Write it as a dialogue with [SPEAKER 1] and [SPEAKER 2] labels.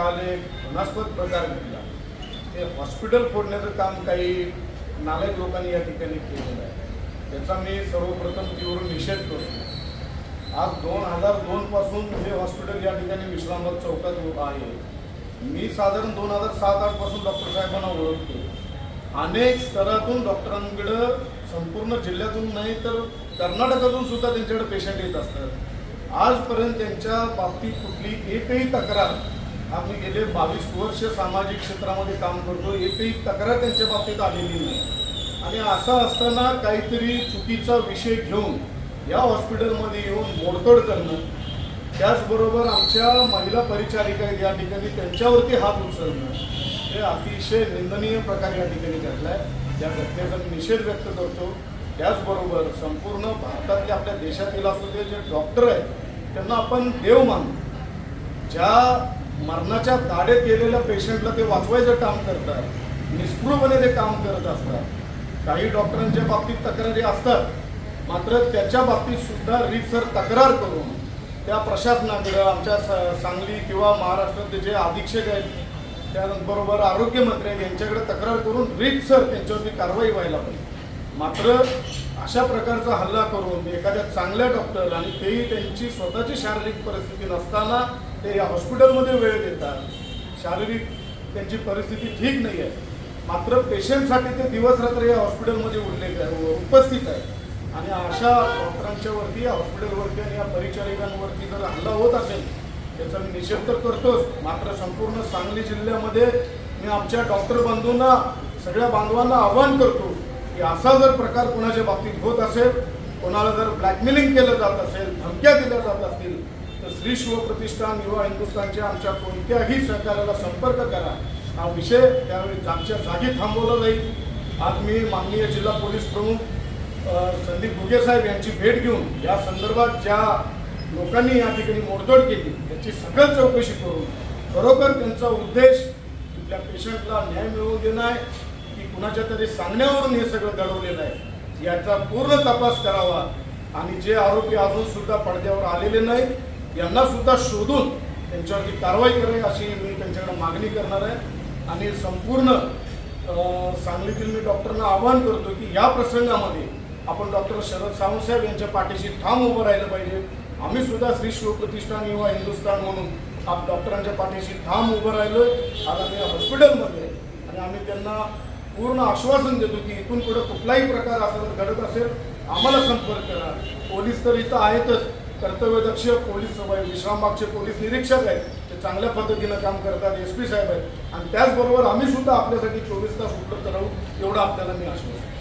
[SPEAKER 1] काल एक घृणास्पद प्रकार घडला। ते हॉस्पिटल फोडण्याचं काम काही नालायक लोकांनी या ठिकाणी केलेलं आहे। त्याचा मी सर्वप्रथम तीव्र निषेध करतो। आज 2002 पासून हे हॉस्पिटल या ठिकाणी विश्रामबाग चौकात आहे। मी साधारण 2007-08 पासून डॉक्टर साहेबांना ओळखतो। अनेक स्तरातून डॉक्टरांकडे संपूर्ण जिल्ह्यातून नाही तर कर्नाटकातून सुद्धा त्यांच्याकडे पेशंट येत असतात। आजपर्यंत त्यांच्या बाबतीत कुठली एकही तक्रार, आम्ही गेले 22 वर्ष सामाजिक क्षेत्रामध्ये काम करतो, एकही तक्रार त्यांच्या बाबतीत आलेली नाही। आणि असं असताना काहीतरी चुकीचा विषय घेऊन या हॉस्पिटलमध्ये येऊन मोडतोड करणं, त्याचबरोबर आमच्या महिला परिचारिका या ठिकाणी त्यांच्यावरती हात उचलणं, हे अतिशय निंदनीय प्रकार या ठिकाणी घडला आहे। या घटनेचा मी निषेध व्यक्त करतो। त्याचबरोबर संपूर्ण भारतातले आपल्या देशातील असलेले जे डॉक्टर आहेत त्यांना आपण देव मानतो। ज्या मरणाच्या दाढेत गेलेल्या पेशंटला ते वाचवायचं काम करतात, निष्ठुरपणे ते काम करत असतात। काही डॉक्टरांच्या बाबतीत तक्रारी असतात, मात्र त्याच्या बाबतीत सुद्धा रीतसर तक्रार करून त्या प्रशासनाकडे, आमच्या सांगली किंवा महाराष्ट्रातले जे अधीक्षक आहेत त्याबरोबर आरोग्यमंत्री यांच्याकडे तक्रार करून रीतसर त्यांच्यावरती कारवाई व्हायला पाहिजे। मात्र अशा प्रकारचा हल्ला करून एखाद्या चांगल्या डॉक्टर आणि तेही त्यांची स्वतःची शारीरिक परिस्थिती नसताना ते या हॉस्पिटलमध्ये वेळ देतात। शारीरिक त्यांची परिस्थिती ठीक नाही आहे, मात्र पेशंटसाठी ते दिवसरात्र या हॉस्पिटलमध्ये उपस्थित आहे। आणि अशा डॉक्टरांच्यावरती, या हॉस्पिटलवरती आणि या परिचारिकांवरती जर हल्ला होत असेल त्याचा मी निषेध तर करतोच, मात्र संपूर्ण सांगली जिल्ह्यामध्ये मी आमच्या डॉक्टर बंधूंना, सगळ्या बांधवांना आवाहन करतो की असा जर प्रकार कोणाच्या बाबतीत होत असेल, कोणाला जर ब्लॅकमेलिंग केलं जात असेल, धमक्या दिल्या जात असतील, तर श्री शिवप्रतिष्ठान युवा हिंदुस्थानच्या आमच्या कोणत्याही सहकार्याला संपर्क करा। हा विषय त्यावेळी जागच्या जागी थांबवला जाईल। आज मी माननीय जिल्हा पोलीस प्रमुख संदीप घुगे साहेब यांची भेट घेऊन या संदर्भात ज्या लोकांनी या ठिकाणी मोडतोड केली त्याची सगळं चौकशी करून खरोखर त्यांचा उद्देश कुठल्या पेशंटला न्याय मिळवून देणं आहे की कुणाच्या तरी सांगण्यावरून हे सगळं घडवलेलं आहे याचा पूर्ण तपास करावा। आणि जे आरोपी अजून सुद्धा पडद्यावर आलेले नाहीत यांना सुद्धा शोधून त्यांच्यावरती कारवाई करावी अशी मी त्यांच्याकडे मागणी करणार आहे। आणि संपूर्ण सांगलीतील मी डॉक्टरांना आवाहन करतो की या प्रसंगामध्ये आपण डॉक्टर शरद सावंत साहेब यांच्या पाठीशी ठाम उभं राहिलं पाहिजे। आम्ही सुद्धा श्री शिवप्रतिष्ठान युवा हिंदुस्थान म्हणून आप डॉक्टरांच्या पाठीशी ठाम उभं राहिलोय आज आम्ही हॉस्पिटलमध्ये। आणि आम्ही त्यांना पूर्ण आश्वासन देतो की इथून पुढे कुठलाही प्रकार असा जर घडत असेल आम्हाला संपर्क करा। पोलीस तर इथं आहेतच, कर्तव्यदक्ष पोलीस विश्रामबागचे पोलीस निरीक्षक आहेत, ते चांगल्या पद्धतीनं काम करतात, SP साहेब आहेत, आणि त्याचबरोबर आम्ही सुद्धा आपल्यासाठी 24 तास उपलब्ध राहू एवढं आपल्याला मी आश्वासन